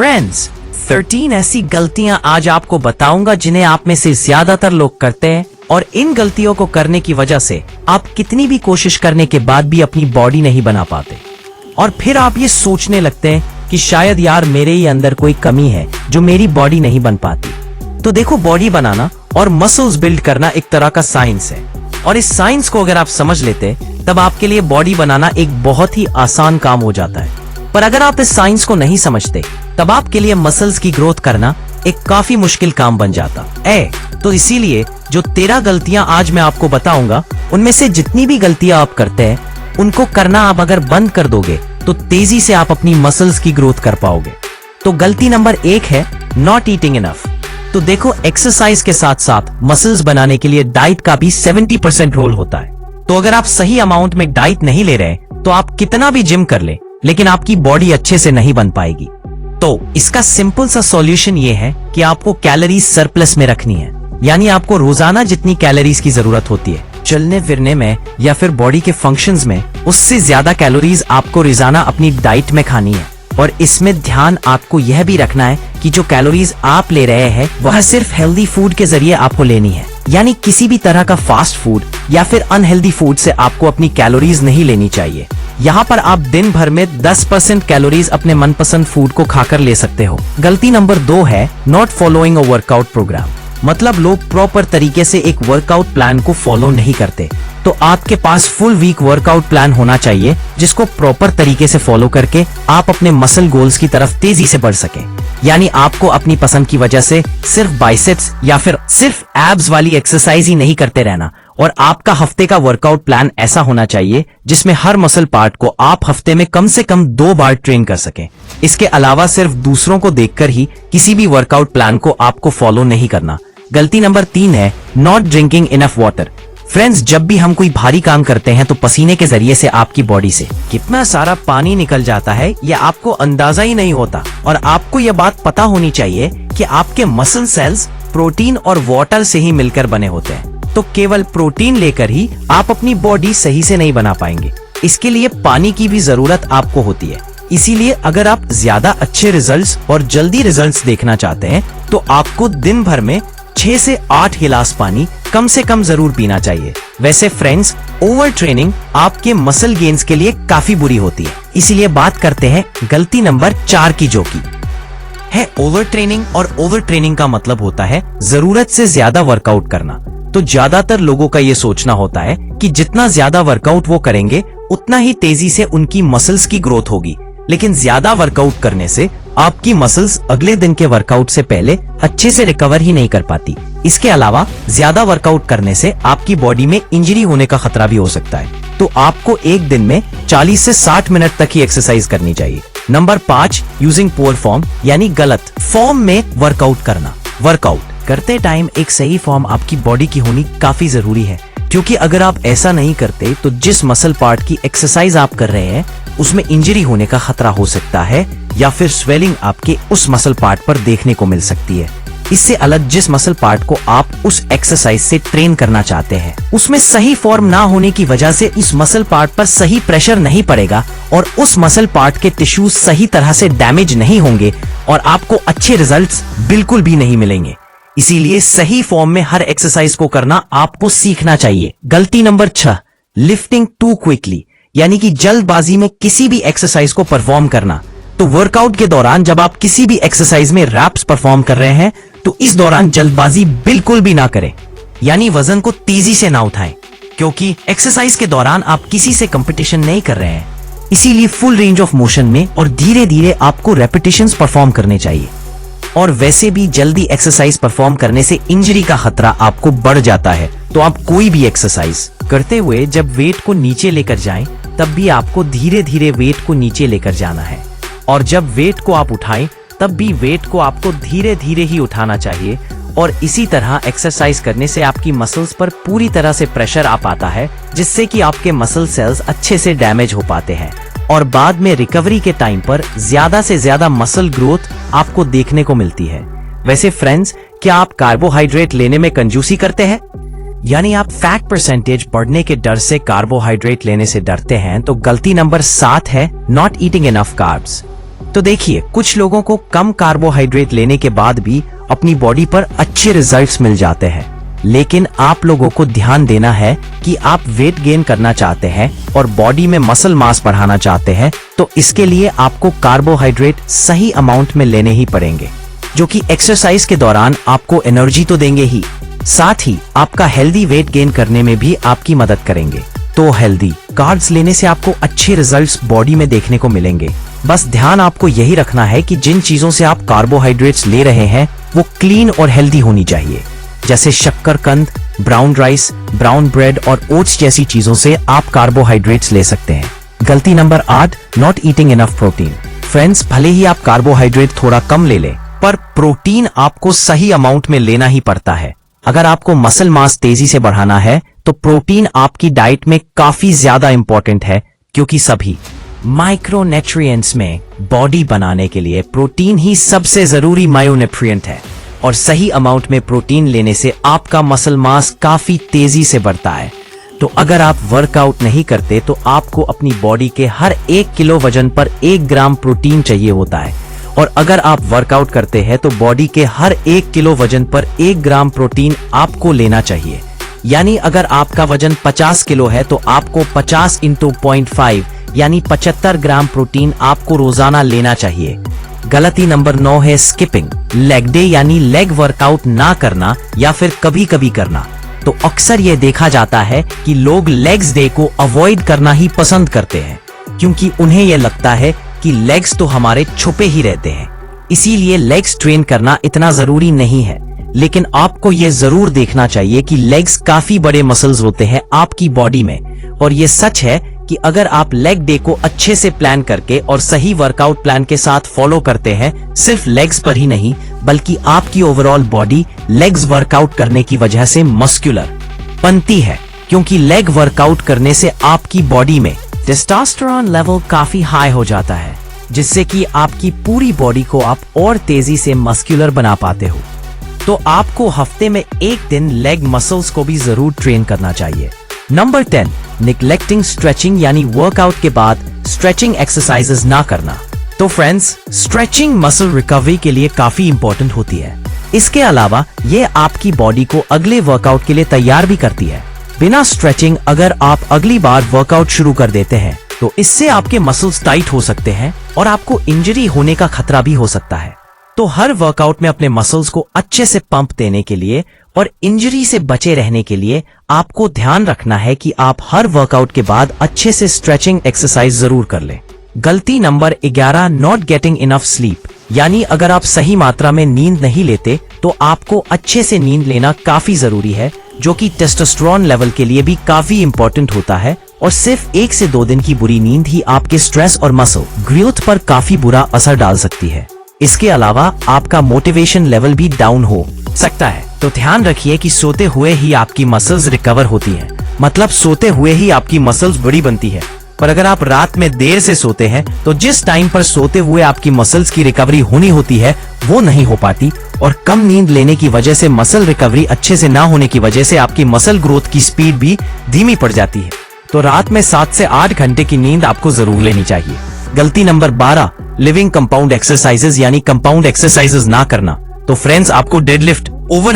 Friends, 13 ऐसी गलतियां आज आपको बताऊंगा जिन्हें आप में से ज्यादातर लोग करते हैं और इन गलतियों को करने की वजह से आप कितनी भी कोशिश करने के बाद भी अपनी बॉडी नहीं बना पाते और फिर आप ये सोचने लगते हैं कि शायद यार मेरे ही अंदर कोई कमी है जो मेरी बॉडी नहीं बन पाती। तो देखो, बॉडी बनाना और मसल्स बिल्ड करना एक तरह का साइंस है और इस साइंस को अगर आप समझ लेते तब आपके लिए बॉडी बनाना एक बहुत ही आसान काम हो जाता है। पर अगर आप इस साइंस को नहीं समझते तब आपके लिए मसल्स की ग्रोथ करना एक काफी मुश्किल काम बन जाता है। तो इसीलिए जो 13 गलतियां आज मैं आपको बताऊंगा, उनमें से जितनी भी गलतियां आप करते हैं उनको करना आप अगर बंद कर दोगे तो तेजी से आप अपनी मसल्स की ग्रोथ कर पाओगे। तो गलती नंबर 1 है नॉट ईटिंग इनफ। तो देखो, एक्सरसाइज के साथ साथ मसल्स बनाने के लिए डाइट का भी 70% रोल होता है। तो अगर आप सही अमाउंट में डाइट नहीं ले रहे तो आप कितना भी जिम कर ले लेकिन आपकी बॉडी अच्छे से नहीं बन पाएगी। तो इसका सिंपल सा सॉल्यूशन ये है कि आपको कैलोरीज सरप्लस में रखनी है, यानी आपको रोजाना जितनी कैलोरीज की जरूरत होती है चलने फिरने में या फिर बॉडी के फंक्शंस में, उससे ज्यादा कैलोरीज आपको रोजाना अपनी डाइट में खानी है। और इसमें ध्यान आपको यह भी रखना है कि जो कैलोरीज आप ले रहे हैं वह सिर्फ हेल्दी फूड के जरिए आपको लेनी है, यानी किसी भी तरह का फास्ट फूड या फिर अनहेल्दी फूड से आपको अपनी कैलोरीज नहीं लेनी चाहिए। यहाँ पर आप दिन भर में 10% कैलोरीज अपने मनपसंद फूड को खाकर ले सकते हो। गलती नंबर 2 है not following a workout program. मतलब लोग प्रॉपर तरीके से एक वर्कआउट प्लान को फॉलो नहीं करते। तो आपके पास फुल वीक वर्कआउट प्लान होना चाहिए जिसको प्रॉपर तरीके से फॉलो करके आप अपने मसल गोल्स की तरफ तेजी से बढ़ सके। यानी आपको अपनी पसंद की वजह से सिर्फ बाइसेप्स या फिर सिर्फ एब्स वाली एक्सरसाइज ही नहीं करते रहना, और आपका हफ्ते का वर्कआउट प्लान ऐसा होना चाहिए जिसमें हर मसल पार्ट को आप हफ्ते में कम से कम 2 बार ट्रेन कर सकें। इसके अलावा सिर्फ दूसरों को देखकर ही किसी भी वर्कआउट प्लान को आपको फॉलो नहीं करना। गलती नंबर 3 है not drinking enough water. Friends, जब भी हम कोई भारी काम करते हैं तो पसीने के जरिए से आपकी बॉडी से कितना सारा पानी निकल जाता है यह आपको अंदाजा ही नहीं होता। और आपको यह बात पता होनी चाहिए कि आपके मसल सेल्स प्रोटीन और वाटर से ही मिलकर बने होते हैं। तो केवल प्रोटीन लेकर ही आप अपनी बॉडी सही से नहीं बना पाएंगे, इसके लिए पानी की भी जरूरत आपको होती है। इसीलिए अगर आप ज्यादा अच्छे रिजल्ट्स और जल्दी रिजल्ट्स देखना चाहते हैं तो आपको दिन भर में 6 से 8 गिलास पानी कम से कम जरूर पीना चाहिए। वैसे फ्रेंड्स, ओवर ट्रेनिंग आपके मसल गेन्स के लिए काफी बुरी होती है। इसीलिए बात करते हैं गलती नंबर 4 की, जो की है ओवर ट्रेनिंग। और ओवर ट्रेनिंग का मतलब होता है जरूरत से ज्यादा वर्कआउट करना। तो ज्यादातर लोगों का ये सोचना होता है कि जितना ज्यादा वर्कआउट वो करेंगे उतना ही तेजी से उनकी मसल्स की ग्रोथ होगी, लेकिन ज्यादा वर्कआउट करने से आपकी मसल्स अगले दिन के वर्कआउट से पहले अच्छे से रिकवर ही नहीं कर पाती। इसके अलावा ज्यादा वर्कआउट करने से आपकी बॉडी में इंजरी होने का खतरा भी हो सकता है। तो आपको एक दिन में 40 से 60 मिनट तक ही एक्सरसाइज करनी चाहिए। नंबर 5, यूजिंग पुअर फॉर्म, यानी गलत फॉर्म में वर्कआउट करना। वर्कआउट करते टाइम एक सही फॉर्म आपकी बॉडी की होनी काफी जरूरी है, क्योंकि अगर आप ऐसा नहीं करते तो जिस मसल पार्ट की एक्सरसाइज आप कर रहे हैं उसमें इंजरी होने का खतरा हो सकता है या फिर स्वेलिंग आपके उस मसल पार्ट पर देखने को मिल सकती है। इससे अलग जिस मसल पार्ट को आप उस एक्सरसाइज से ट्रेन करना चाहते हैं उसमें सही फॉर्म ना होने की वजह से इस मसल पार्ट पर सही प्रेशर नहीं पड़ेगा और उस मसल पार्ट के टिश्यूज सही तरह से डैमेज नहीं होंगे और आपको अच्छे रिजल्ट्स बिल्कुल भी नहीं मिलेंगे। इसीलिए सही फॉर्म में हर एक्सरसाइज को करना आपको सीखना चाहिए। गलती नंबर 6, लिफ्टिंग टू क्विकली, यानी कि जल्दबाजी में किसी भी एक्सरसाइज को परफॉर्म करना। तो वर्कआउट के दौरान जब आप किसी भी एक्सरसाइज में रैप्स परफॉर्म कर रहे हैं तो इस दौरान जल्दबाजी बिल्कुल भी ना करें, यानी वजन को तेजी से ना उठाएं, क्योंकि एक्सरसाइज के दौरान आप किसी से कंपटीशन नहीं कर रहे हैं। इसीलिए फुल रेंज ऑफ मोशन में और धीरे धीरे आपको रेपिटेशंस परफॉर्म करने चाहिए। और वैसे भी जल्दी एक्सरसाइज परफॉर्म करने से इंजरी का खतरा आपको बढ़ जाता है। तो आप कोई भी एक्सरसाइज करते हुए जब वेट को नीचे लेकर जाएं तब भी आपको धीरे धीरे वेट को नीचे लेकर जाना है, और जब वेट को आप उठाएं तब भी वेट को आपको धीरे धीरे ही उठाना चाहिए। और इसी तरह एक्सरसाइज करने से आपकी मसल्स पर पूरी तरह से प्रेशर आ पाता है, जिससे कि आपके मसल सेल्स अच्छे से डैमेज हो पाते हैं और बाद में रिकवरी के टाइम पर ज्यादा से ज्यादा मसल ग्रोथ आपको देखने को मिलती है। वैसे फ्रेंड्स, क्या आप कार्बोहाइड्रेट लेने में कंजूसी करते हैं, यानी आप फैट परसेंटेज बढ़ने के डर से कार्बोहाइड्रेट लेने से डरते हैं? तो गलती नंबर 7 है नॉट ईटिंग इनफ कार्ब्स। तो देखिए, कुछ लोगों को कम कार्बोहाइड्रेट लेने के बाद भी अपनी बॉडी पर अच्छे रिजल्ट्स मिल जाते हैं, लेकिन आप लोगों को ध्यान देना है कि आप वेट गेन करना चाहते हैं और बॉडी में मसल मास बढ़ाना चाहते हैं, तो इसके लिए आपको कार्बोहाइड्रेट सही अमाउंट में लेने ही पड़ेंगे, जो कि एक्सरसाइज के दौरान आपको एनर्जी तो देंगे ही, साथ ही आपका हेल्दी वेट गेन करने में भी आपकी मदद करेंगे। तो हेल्दी कार्ब्स लेने से आपको अच्छे रिजल्ट्स बॉडी में देखने को मिलेंगे। बस ध्यान आपको यही रखना है कि जिन चीजों से आप कार्बोहाइड्रेट्स ले रहे हैं वो क्लीन और हेल्दी होनी चाहिए, जैसे शक्करकंद, ब्राउन राइस, ब्राउन ब्रेड और ओट्स जैसी चीजों से आप कार्बोहाइड्रेट्स ले सकते हैं। गलती number 8, not eating enough protein. Friends, भले ही आप कार्बोहाइड्रेट थोड़ा कम ले लें, पर प्रोटीन आपको सही अमाउंट में लेना ही पड़ता है। अगर आपको मसल मास तेजी से बढ़ाना है तो प्रोटीन आपकी डाइट में काफी ज्यादा इंपॉर्टेंट है, क्योंकि सभी माइक्रोन्यूट्रिएंट्स में बॉडी बनाने के लिए प्रोटीन ही सबसे जरूरी मायोन्यूट्रिएंट है, और सही अमाउंट में प्रोटीन लेने से आपका मसल मास काफी तेजी से बढ़ता है। तो अगर आप वर्कआउट नहीं करते तो आपको अपनी बॉडी के हर 1 किलो वजन पर 1 ग्राम प्रोटीन चाहिए होता है, और अगर आप वर्कआउट करते हैं तो बॉडी के हर 1 किलो वजन पर 1 ग्राम प्रोटीन आपको लेना चाहिए। यानी अगर आपका वजन 50 किलो है तो आपको 50 इंटू 0.5 यानी 75 ग्राम प्रोटीन आपको रोजाना लेना चाहिए। गलती नंबर 9 है स्किपिंग लेग डे, यानी लेग वर्कआउट ना करना या फिर कभी कभी करना। तो अक्सर ये देखा जाता है कि लोग लेग्स डे को अवॉइड करना ही पसंद करते हैं, क्योंकि उन्हें यह लगता है कि लेग्स तो हमारे छुपे ही रहते हैं, इसीलिए लेग्स ट्रेन करना इतना जरूरी नहीं है। लेकिन आपको ये जरूर देखना चाहिए कि लेग्स काफी बड़े मसल्स होते हैं आपकी बॉडी में, और ये सच है कि अगर आप लेग डे को अच्छे से प्लान करके और सही वर्कआउट प्लान के साथ फॉलो करते हैं, सिर्फ लेग्स पर ही नहीं बल्कि आपकी ओवरऑल बॉडी लेग्स वर्कआउट करने की वजह से मस्कुलर बनती है, क्योंकि लेग वर्कआउट करने से आपकी बॉडी में टेस्टोस्टेरोन लेवल काफी हाई हो जाता है, जिससे कि आपकी पूरी बॉडी को आप और तेजी से मस्कुलर बना पाते हो। तो आपको हफ्ते में 1 दिन लेग मसल्स को भी जरूर ट्रेन करना चाहिए। नंबर 10, निग्लेक्टिंग स्ट्रेचिंग, यानी वर्कआउट के बाद स्ट्रेचिंग एक्सरसाइजेस ना करना। तो फ्रेंड्स, स्ट्रेचिंग मसल रिकवरी के लिए काफी इंपॉर्टेंट होती है। इसके अलावा ये आपकी बॉडी को अगले वर्कआउट के लिए तैयार भी करती है। बिना स्ट्रेचिंग अगर आप अगली बार वर्कआउट शुरू कर देते हैं तो इससे आपके मसल्स टाइट हो सकते हैं और आपको इंजरी होने का खतरा भी हो सकता है। तो हर वर्कआउट में अपने मसल्स को अच्छे से पंप देने के लिए और इंजरी से बचे रहने के लिए आपको ध्यान रखना है कि आप हर वर्कआउट के बाद अच्छे से स्ट्रेचिंग एक्सरसाइज जरूर कर लें। गलती number 11, not getting enough sleep, यानी अगर आप सही मात्रा में नींद नहीं लेते तो आपको अच्छे से नींद लेना काफी जरूरी है, जो कि टेस्टोस्टेरोन लेवल के लिए भी काफी इंपॉर्टेंट होता है, और सिर्फ 1 से 2 दिन की बुरी नींद ही आपके स्ट्रेस और मसल ग्रोथ पर काफी बुरा असर डाल सकती है। इसके अलावा आपका मोटिवेशन लेवल भी डाउन हो सकता है। तो ध्यान रखिए कि सोते हुए ही आपकी मसल्स रिकवर होती है, मतलब सोते हुए ही आपकी मसल्स बड़ी बनती है। पर अगर आप रात में देर से सोते हैं तो जिस टाइम पर सोते हुए आपकी मसल्स की रिकवरी होनी होती है वो नहीं हो पाती, और कम नींद लेने की वजह से मसल रिकवरी अच्छे से ना होने की वजह से आपकी मसल ग्रोथ की स्पीड भी धीमी पड़ जाती है। तो रात में 7 से 8 घंटे की नींद आपको जरूर लेनी चाहिए। गलती नंबर 12, लिविंग कंपाउंड एक्सरसाइजेज, यानी कंपाउंड एक्सरसाइजेज ना करना। तो फ्रेंड्स, आपको डेडलिफ्ट, ओवर